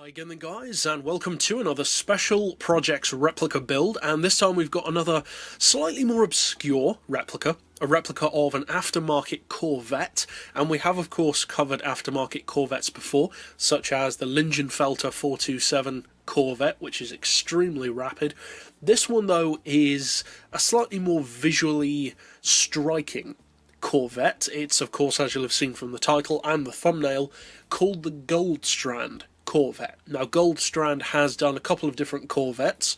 Again then guys, and welcome to another special projects replica build, and this time we've got another slightly more obscure replica, a replica of an aftermarket Corvette, and we have of course covered aftermarket Corvettes before, such as the Lingenfelter 427 Corvette, which is extremely rapid. This one though is a slightly more visually striking Corvette. It's of course, as you'll have seen from the title and the thumbnail, called the Guldstrand Corvette. Now Guldstrand has done a couple of different Corvettes,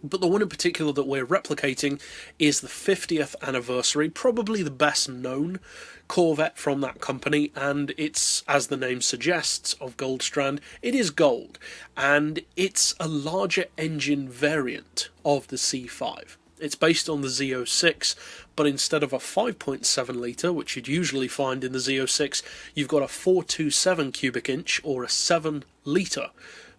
but the one in particular that we're replicating is the 50th anniversary, probably the best known Corvette from that company, and it's, as the name suggests, of Guldstrand, it is gold, and it's a larger engine variant of the C5. It's based on the Z06, but instead of a 5.7 litre, which you'd usually find in the Z06, you've got a 427 cubic inch or a 7 litre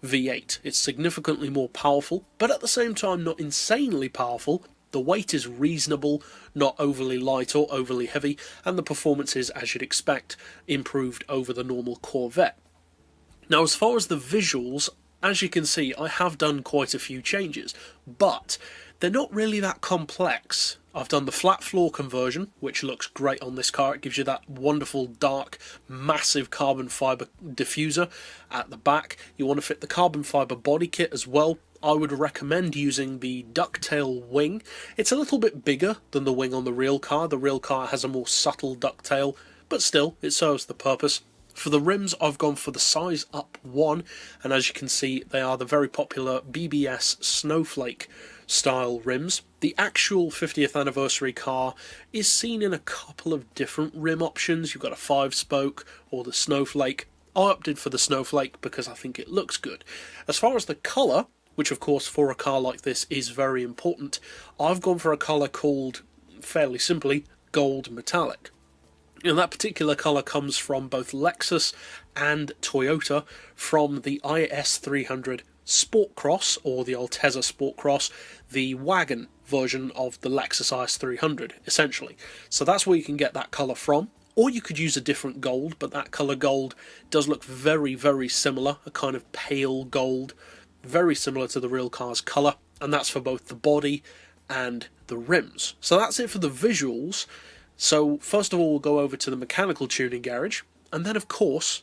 V8. It's significantly more powerful, but at the same time not insanely powerful. The weight is reasonable, not overly light or overly heavy, and the performance is, as you'd expect, improved over the normal Corvette. Now, as far as the visuals, as you can see, I have done quite a few changes, but they're not really that complex. I've done the flat floor conversion, which looks great on this car. It gives you that wonderful, dark, massive carbon fibre diffuser at the back. You want to fit the carbon fibre body kit as well. I would recommend using the ducktail wing. It's a little bit bigger than the wing on the real car. The real car has a more subtle ducktail, but still, it serves the purpose. For the rims, I've gone for the size up 1, and as you can see, they are the very popular BBS Snowflake style rims. The actual 50th anniversary car is seen in a couple of different rim options. You've got a 5-spoke or the Snowflake. I opted for the Snowflake because I think it looks good. As far as the colour, which of course for a car like this is very important, I've gone for a colour called, fairly simply, Gold Metallic. And that particular colour comes from both Lexus and Toyota from the IS300 Sport Cross, or the Altezza Sport Cross, the wagon version of the Lexus IS300, essentially. So that's where you can get that colour from. Or you could use a different gold, but that colour gold does look very, very similar, a kind of pale gold, very similar to the real car's colour, and that's for both the body and the rims. So that's it for the visuals. So first of all, we'll go over to the mechanical tuning garage, and then of course,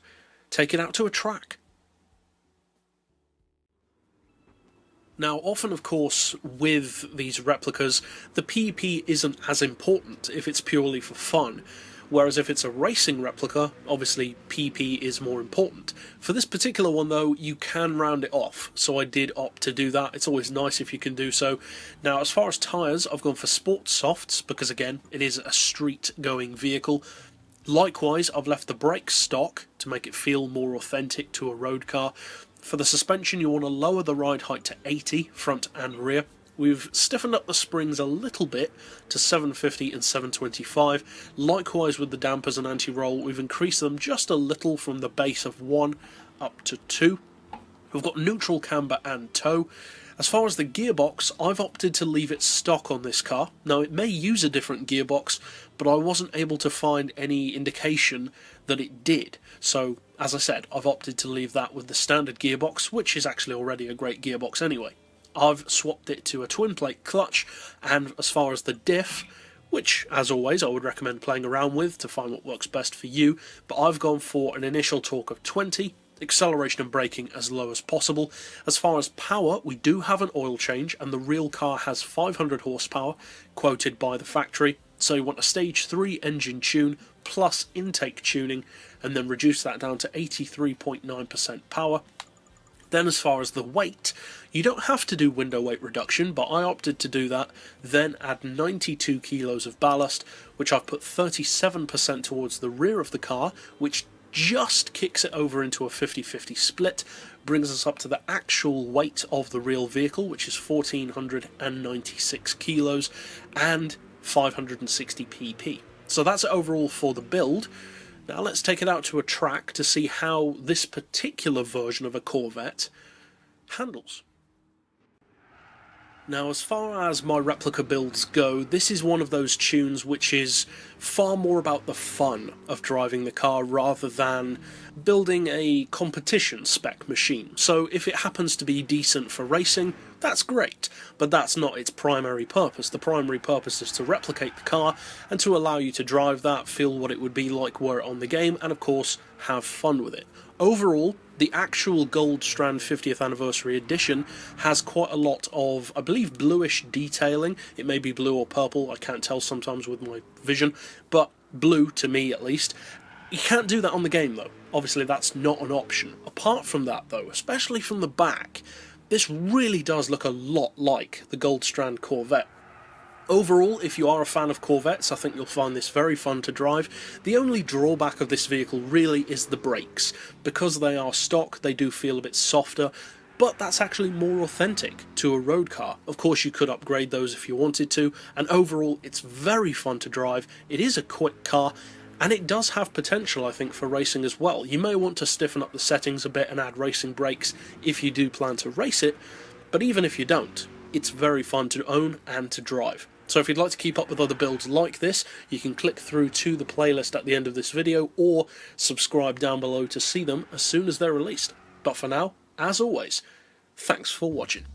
take it out to a track. Now, often, of course, with these replicas, the PP isn't as important if it's purely for fun, whereas if it's a racing replica, obviously PP is more important. For this particular one, though, you can round it off, so I did opt to do that. It's always nice if you can do so. Now, as far as tyres, I've gone for sport softs, because again, it is a street-going vehicle. Likewise, I've left the brakes stock to make it feel more authentic to a road car. For the suspension, you want to lower the ride height to 80, front and rear. We've stiffened up the springs a little bit to 750 and 725. Likewise with the dampers and anti-roll, we've increased them just a little from the base of 1 up to 2. We've got neutral camber and tow. As far as the gearbox, I've opted to leave it stock on this car. Now, it may use a different gearbox, but I wasn't able to find any indication that it did. So, as I said, I've opted to leave that with the standard gearbox, which is actually already a great gearbox anyway. I've swapped it to a twin plate clutch, and as far as the diff, which as always I would recommend playing around with to find what works best for you, but I've gone for an initial torque of 20, acceleration and braking as low as possible. As far as power, we do have an oil change, and the real car has 500 horsepower, quoted by the factory, so you want a stage 3 engine tune plus intake tuning, and then reduce that down to 83.9% power. Then as far as the weight, you don't have to do window weight reduction, but I opted to do that, then add 92 kilos of ballast, which I've put 37% towards the rear of the car, which just kicks it over into a 50-50 split, brings us up to the actual weight of the real vehicle, which is 1,496 kilos and 560 pp. So that's it overall for the build. Now let's take it out to a track to see how this particular version of a Corvette handles. Now, as far as my replica builds go, this is one of those tunes which is far more about the fun of driving the car rather than building a competition spec machine. So if it happens to be decent for racing, that's great, but that's not its primary purpose. The primary purpose is to replicate the car and to allow you to drive that, feel what it would be like were it on the game, and of course have fun with it. Overall, the actual Guldstrand 50th Anniversary Edition has quite a lot of, I believe, bluish detailing. It may be blue or purple, I can't tell sometimes with my vision, but blue to me at least. You can't do that on the game though. Obviously that's not an option. Apart from that though, especially from the back, this really does look a lot like the Guldstrand Corvette. Overall, if you are a fan of Corvettes, I think you'll find this very fun to drive. The only drawback of this vehicle really is the brakes. Because they are stock, they do feel a bit softer, but that's actually more authentic to a road car. Of course, you could upgrade those if you wanted to, and overall, it's very fun to drive. It is a quick car, and it does have potential, I think, for racing as well. You may want to stiffen up the settings a bit and add racing brakes if you do plan to race it, but even if you don't, it's very fun to own and to drive. So if you'd like to keep up with other builds like this, you can click through to the playlist at the end of this video or subscribe down below to see them as soon as they're released. But for now, as always, thanks for watching.